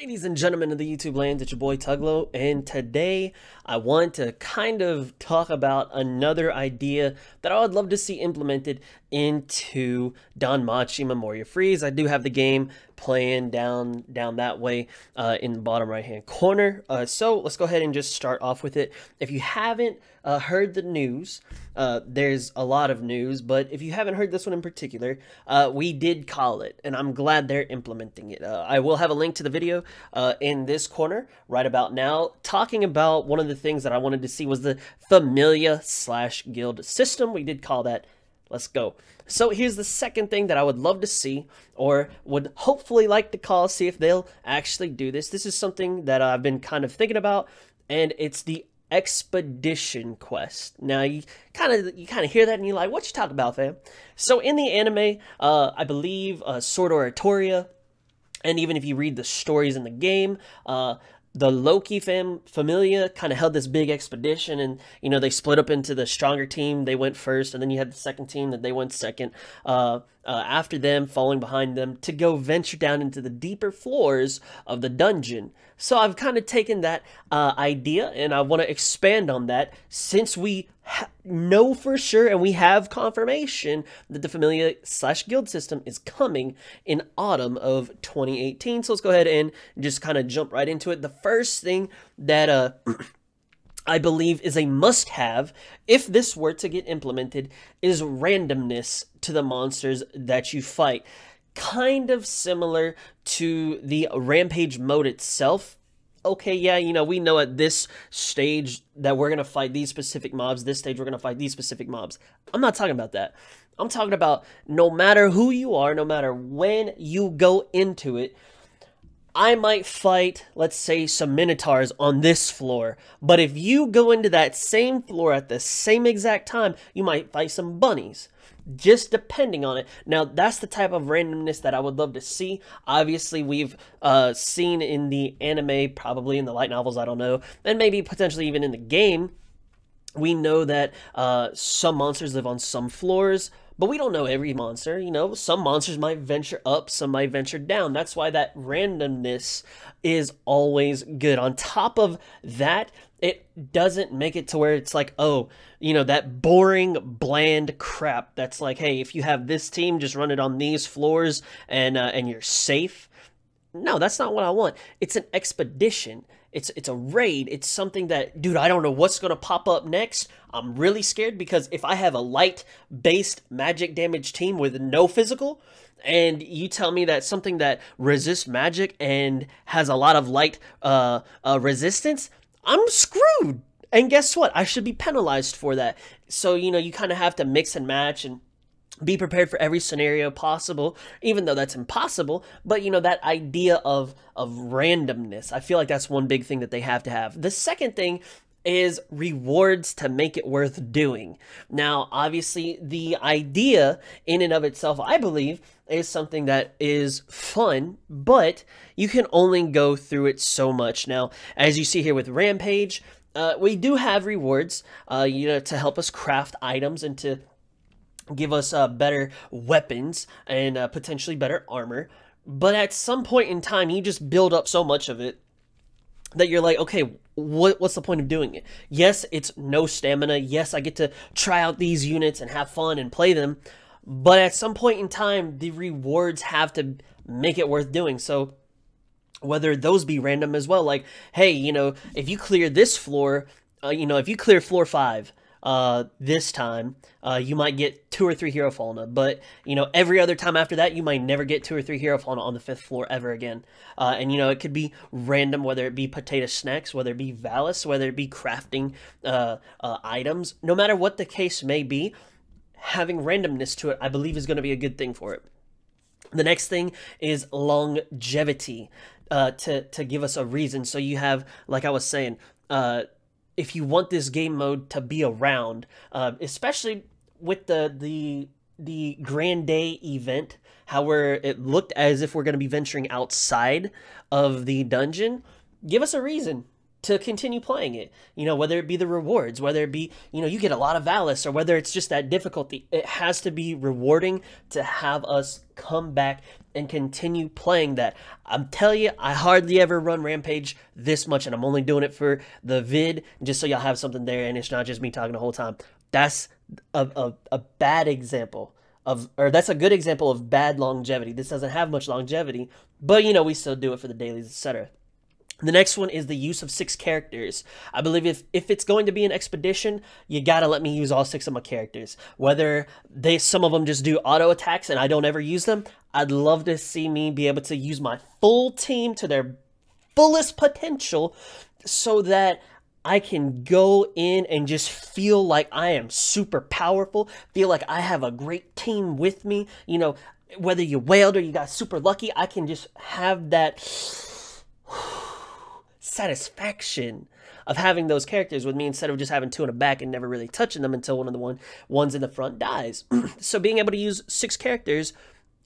Ladies and gentlemen of the YouTube land, it's your boy Tuglo, and today I want to kind of talk about another idea that I would love to see implemented into Danmachi Memoria Freese. I do have the game playing down that way in the bottom right hand corner. So let's go ahead and just start off with it. If you haven't heard the news, there's a lot of news, but if you haven't heard this one in particular, we did call it, and I'm glad they're implementing it. I will have a link to the video in this corner right about now, talking about one of the things that I wanted to see was the Familia/Guild system. We did call that. Let's go. So here's the second thing that I would love to see, or would hopefully like to call, see if they'll actually do this. This is something that I've been kind of thinking about, and it's the expedition quest. Now you kind of hear that and you're like, what you talking about, fam? So in the anime, I believe Sword Oratoria, and even if you read the stories in the game, the Loki Familia kind of held this big expedition, and you know, they split up into the stronger team. They went first, and then you had the second team that they went second after them, following behind them, to go venture down into the deeper floors of the dungeon. So I've kind of taken that idea, and I want to expand on that, since we know for sure, and we have confirmation that the Familia/Guild system is coming in autumn of 2018. So let's go ahead and just kind of jump right into it. The first thing that I believe is a must-have, if this were to get implemented, is randomness to the monsters that you fight. Kind of similar to the Rampage mode itself. Okay, yeah, you know, we know at this stage that we're going to fight these specific mobs. This stage, we're going to fight these specific mobs. I'm not talking about that. I'm talking about no matter who you are, no matter when you go into it, I might fight, let's say, some Minotaurs on this floor, but if you go into that same floor at the same exact time, you might fight some bunnies, just depending on it. Now, that's the type of randomness that I would love to see. Obviously, we've seen in the anime, probably in the light novels, I don't know, and maybe potentially even in the game, we know that some monsters live on some floors, but we don't know every monster. You know, some monsters might venture up, some might venture down. That's why that randomness is always good. On top of that, it doesn't make it to where it's like, oh, you know, that boring, bland crap that's like, hey, if you have this team, just run it on these floors and you're safe. No, that's not what I want. It's an expedition. It's a raid. It's something that, dude, I don't know what's going to pop up next. I'm really scared, because if I have a light-based magic damage team with no physical, and you tell me that something that resists magic and has a lot of light resistance, I'm screwed. And guess what? I should be penalized for that. So, you know, you kind of have to mix and match and be prepared for every scenario possible, even though that's impossible. But, you know, that idea of randomness, I feel like that's one big thing that they have to have. The second thing is rewards to make it worth doing. Now, obviously, the idea in and of itself, I believe, is something that is fun, but you can only go through it so much. Now, as you see here with Rampage, we do have rewards, you know, to help us craft items and to give us better weapons and potentially better armor. But at some point in time, you just build up so much of it that you're like, okay, what's the point of doing it? Yes, it's no stamina. Yes, I get to try out these units and have fun and play them. But at some point in time, the rewards have to make it worth doing. So whether those be random as well, like, hey, you know, if you clear this floor, you know, if you clear floor 5, this time, you might get 2 or 3 Hero Fauna, but, you know, every other time after that, you might never get 2 or 3 Hero Fauna on the 5th floor ever again. And, you know, it could be random, whether it be potato snacks, whether it be Valis, whether it be crafting items. No matter what the case may be, having randomness to it, I believe, is going to be a good thing for it. The next thing is longevity, to give us a reason. So you have, like I was saying, if you want this game mode to be around, especially with the Grand Day event, it looked as if we're going to be venturing outside of the dungeon, give us a reason. to continue playing it. You know, whether it be the rewards, whether it be, you know, you get a lot of Valis, or whether it's just that difficulty. It has to be rewarding to have us come back and continue playing that. I'm telling you, I hardly ever run Rampage this much, and I'm only doing it for the vid, just so y'all have something there, and it's not just me talking the whole time. That's a bad example of, or that's a good example of bad longevity. This doesn't have much longevity, but, you know, we still do it for the dailies, etc. The next one is the use of 6 characters. I believe if it's going to be an expedition, you gotta let me use all 6 of my characters. Whether some of them just do auto attacks and I don't ever use them, I'd love to see me be able to use my full team to their fullest potential, so that I can go in and just feel like I am super powerful, feel like I have a great team with me. You know, whether you wailed or you got super lucky, I can just have that satisfaction of having those characters with me, instead of just having 2 in the back and never really touching them until one of the ones in the front dies. So being able to use 6 characters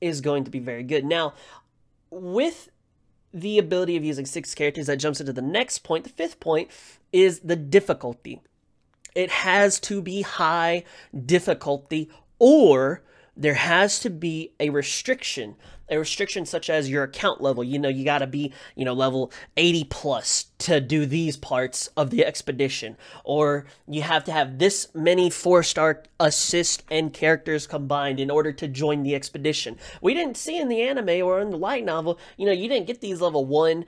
is going to be very good. Now, with the ability of using 6 characters, that jumps into the next point. The 5th point is the difficulty. It has to be high difficulty, or there has to be a restriction such as your account level. You know, you got to be, you know, level 80 plus to do these parts of the expedition, or you have to have this many 4-star assist and characters combined in order to join the expedition. We didn't see in the anime or in the light novel, you know, you didn't get these level 1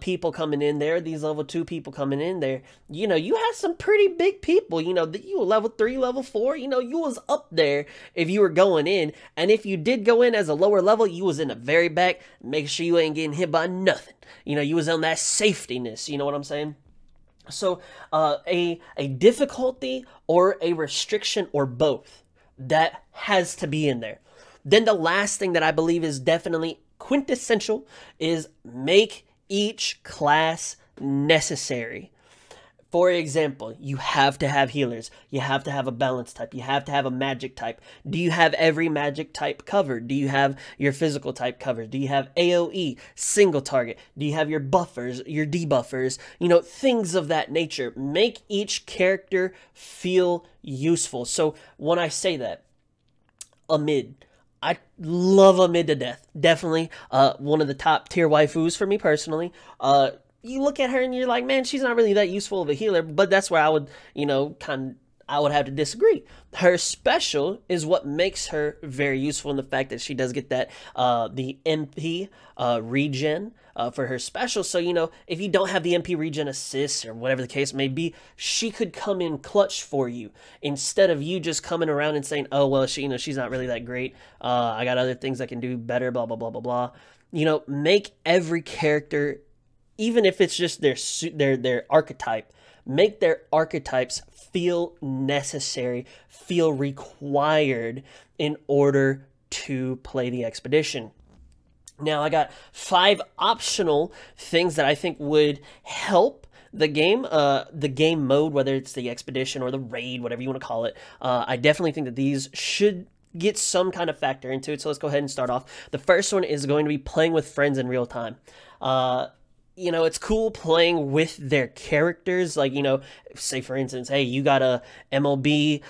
people coming in there, these level 2 people coming in there. You know, you had some pretty big people, you know, that you were level 3, level 4, you know, you was up there if you were going in. And if you did go in as a lower level, you was in the very back, make sure you ain't getting hit by nothing. You know, you was on that safetyness, you know what I'm saying? So a difficulty or a restriction, or both, that has to be in there. Then the last thing that I believe is definitely quintessential is make each class necessary. For example, you have to have healers. You have to have a balance type. You have to have a magic type. Do you have every magic type covered? Do you have your physical type covered? Do you have AoE, single target? Do you have your buffers, your debuffers? You know, things of that nature. Make each character feel useful. So when I say that, a mid, I love a mid to death. Definitely one of the top tier waifus for me personally. You look at her and you're like, man, she's not really that useful of a healer, but that's where I would, you know, I would have to disagree. Her special is what makes her very useful, in the fact that she does get that, the MP regen for her special. So, you know, if you don't have the MP regen assist or whatever the case may be, she could come in clutch for you, instead of you just coming around and saying, oh, well, you know, she's not really that great. I got other things I can do better, blah, blah, blah, blah, blah. You know, make every character, even if it's just their archetype, make their archetypes feel necessary, feel required in order to play the expedition. Now, I got 5 optional things that I think would help the game mode, whether it's the expedition or the raid, whatever you want to call it. I definitely think that these should get some kind of factor into it. So let's go ahead and start off. The first one is going to be playing with friends in real time. You know, it's cool playing with their characters. Like, you know, say for instance, hey, you got a MLB,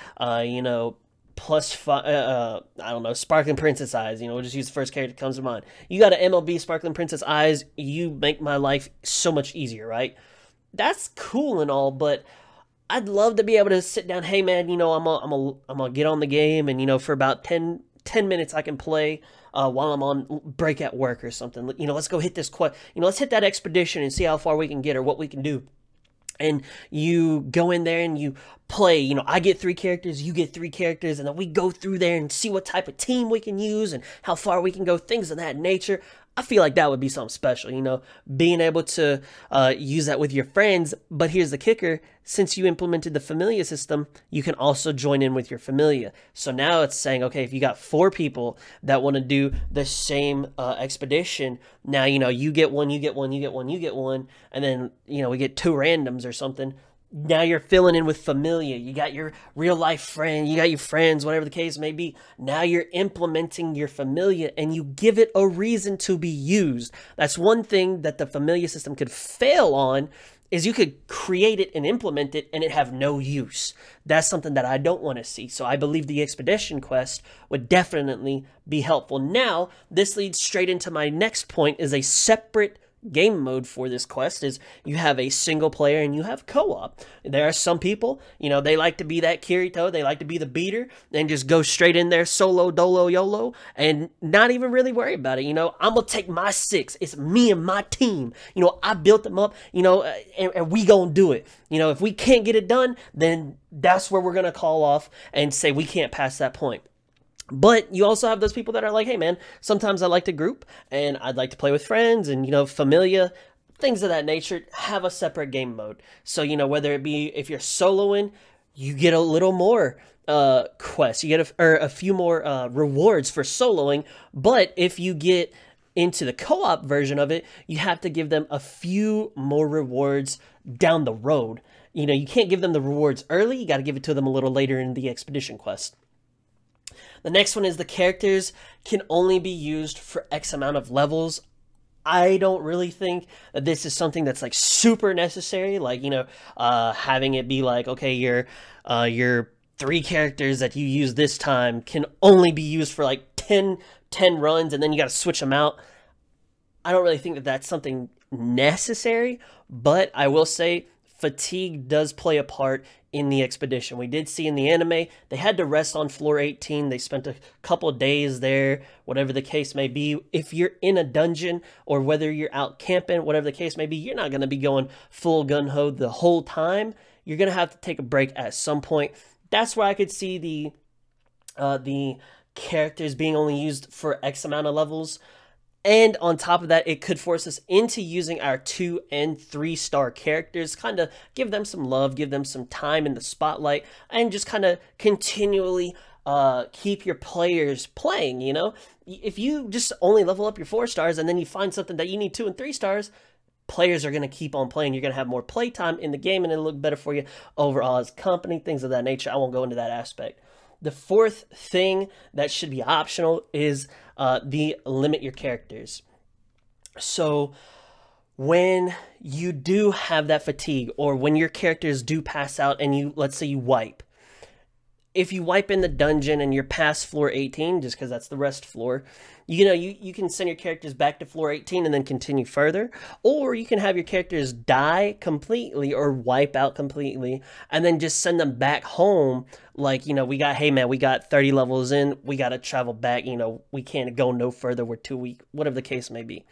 you know, +5, I don't know, Sparkling Princess Eyes. You know, we'll just use the first character that comes to mind. You got an MLB Sparkling Princess Eyes. You make my life so much easier, right? That's cool and all, but I'd love to be able to sit down. Hey, man, you know, I'm gonna get on the game, and, you know, for about 10 minutes I can play while I'm on break at work or something. You know, let's go hit this you know, let's hit that expedition and see how far we can get or what we can do. And you go in there and you play, you know, I get 3 characters, you get 3 characters, and then we go through there and see what type of team we can use and how far we can go, things of that nature. I feel like that would be something special, you know, being able to use that with your friends. But here's the kicker. Since you implemented the familia system, you can also join in with your familia. So now it's saying, okay, if you got 4 people that want to do the same expedition, now, you know, you get one, you get one, you get one, you get one, and then, you know, we get 2 randoms or something. Now you're filling in with familia. You got your real life friend, you got your friends, whatever the case may be. Now you're implementing your familia, and you give it a reason to be used. That's one thing that the familia system could fail on, is you could create it and implement it and it have no use. That's something that I don't want to see. So I believe the expedition quest would definitely be helpful. Now, this leads straight into my next point, is a separate game mode for this quest. Is you have a single player and you have co-op. There are some people, they like to be that Kirito, they like to be the beater and just go straight in there solo dolo YOLO and not even really worry about it. I'm gonna take my 6, it's me and my team, I built them up, and we gonna do it. If we can't get it done, then that's where we're gonna call off and say we can't pass that point. But you also have those people that are like, hey man, sometimes I like to group and I'd like to play with friends and, familia, things of that nature. Have a separate game mode. So, whether it be if you're soloing, you get a little more quests. You get a few more rewards for soloing. But if you get into the co-op version of it, you have to give them a few more rewards down the road. You can't give them the rewards early. You got to give it to them a little later in the expedition quest. The next one is the characters can only be used for X amount of levels. I don't really think that this is something that's like super necessary. Like, having it be like, okay, your 3 characters that you use this time can only be used for like 10 runs and then you got to switch them out. I don't really think that that's something necessary, but I will say fatigue does play a part in the expedition. We did see in the anime, they had to rest on floor 18. They spent a couple of days there, whatever the case may be. If you're in a dungeon or whether you're out camping, whatever the case may be, you're not going to be going full gun-ho the whole time. You're going to have to take a break at some point. That's where I could see the characters being only used for X amount of levels. And on top of that, it could force us into using our 2 and 3 star characters, kind of give them some love, give them some time in the spotlight, and just kind of continually keep your players playing, If you just only level up your 4 stars and then you find something that you need 2 and 3 stars, players are going to keep on playing. You're going to have more playtime in the game and it'll look better for you overall as company, things of that nature. I won't go into that aspect. The fourth thing that should be optional is the limit your characters. So when you do have that fatigue or when your characters do pass out and let's say you wipe. If you wipe in the dungeon and you're past floor 18, just because that's the rest floor, you can send your characters back to floor 18 and then continue further. Or you can have your characters die completely or wipe out completely and then just send them back home. Like, hey man, we got 30 levels in, we got to travel back, we can't go no further, we're too weak, whatever the case may be.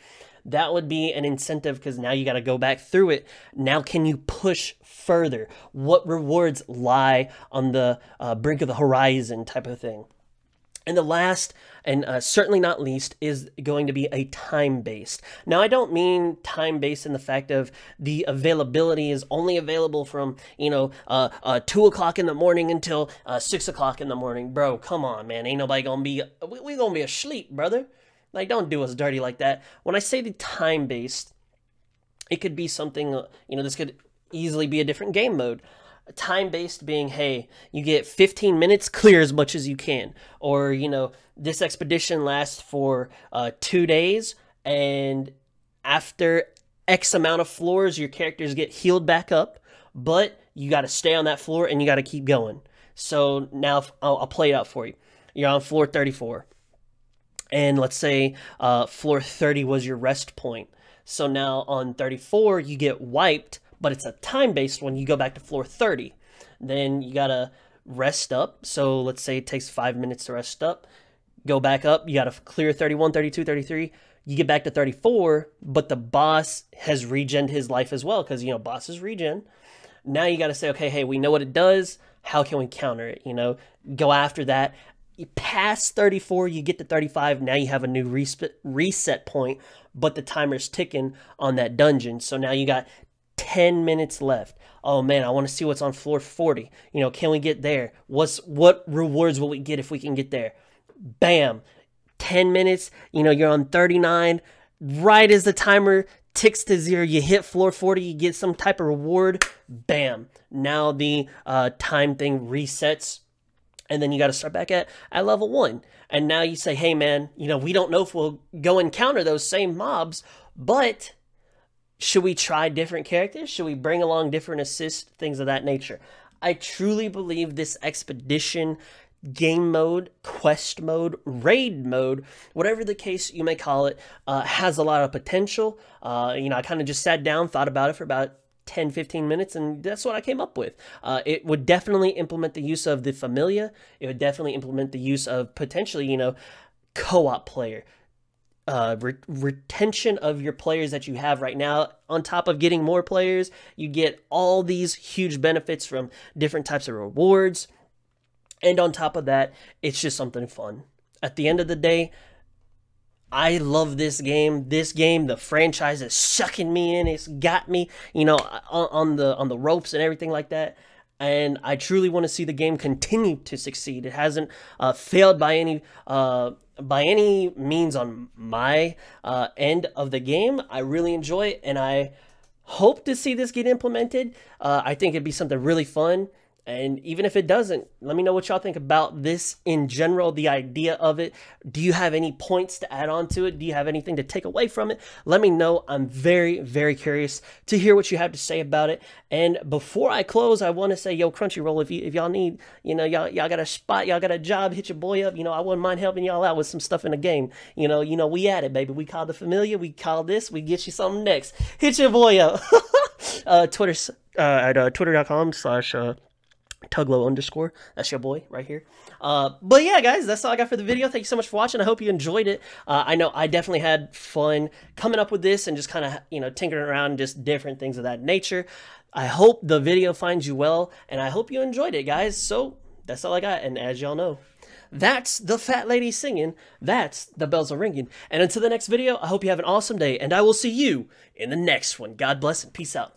That would be an incentive because now you got to go back through it. Now can you push further? What rewards lie on the brink of the horizon type of thing? And the last, and certainly not least, is going to be a time-based. Now, I don't mean time-based in the fact of the availability is only available from, 2 o'clock in the morning until 6 o'clock in the morning. Bro, come on, man. Ain't nobody gonna be, we gonna be asleep, brother. Like, don't do us dirty like that. When I say the time-based, it could be something, this could easily be a different game mode. Time-based being, hey, you get 15 minutes, clear as much as you can. Or, this expedition lasts for 2 days, and after X amount of floors, your characters get healed back up, but you got to stay on that floor and you got to keep going. So now I'll play it out for you. You're on floor 34. And let's say floor 30 was your rest point. So now on 34, you get wiped, but it's a time-based one. You go back to floor 30. Then you got to rest up. So let's say it takes 5 minutes to rest up. Go back up. You got to clear 31, 32, 33. You get back to 34, but the boss has regened his life as well because, bosses regen. Now you got to say, okay, hey, we know what it does. How can we counter it? Go after that. You pass 34, you get to 35, now you have a new reset point, but the timer's ticking on that dungeon. So now you got 10 minutes left. Oh man, I want to see what's on floor 40. Can we get there? What rewards will we get if we can get there? Bam. 10 minutes, you're on 39. Right as the timer ticks to 0, you hit floor 40, you get some type of reward. Bam. Now the time thing resets. And then you got to start back at level 1. And now you say, hey, man, we don't know if we'll go encounter those same mobs, but Should we try different characters? Should we bring along different assists, things of that nature? I truly believe this expedition game mode, quest mode, raid mode, whatever the case you may call it, has a lot of potential. I kind of just sat down, thought about it for about 10-15 minutes, and that's what I came up with. It would definitely implement the use of the Familia. It would definitely implement the use of potentially, co-op player. Retention of your players that you have right now. On top of getting more players, you get all these huge benefits from different types of rewards. And on top of that, it's just something fun. At the end of the day, I love this game. This game, the franchise is sucking me in. It's got me, on the ropes and everything like that. And I truly want to see the game continue to succeed. It hasn't failed by any means on my end of the game. I really enjoy it, and I hope to see this get implemented. I think it'd be something really fun. And even if it doesn't, let me know what y'all think about this in general, the idea of it. Do you have any points to add on to it? Do you have anything to take away from it? Let me know. I'm very, very curious to hear what you have to say about it. And before I close, I want to say, yo, Crunchyroll, if y'all need, y'all got a spot, y'all got a job, hit your boy up. I wouldn't mind helping y'all out with some stuff in the game. We at it, baby. We call the Familia. We call this. We get you something next. Hit your boy up. Twitter at twitter.com/ Tuglo_. That's your boy right here. But yeah, guys, that's all I got for the video. Thank you so much for watching. I hope you enjoyed it. I know I definitely had fun coming up with this and just kind of, tinkering around, just different things of that nature. I hope the video finds you well, and I hope you enjoyed it, guys. So that's all I got. And as y'all know, that's the fat lady singing. That's the bells are ringing. And until the next video, I hope you have an awesome day, and I will see you in the next one. God bless and peace out.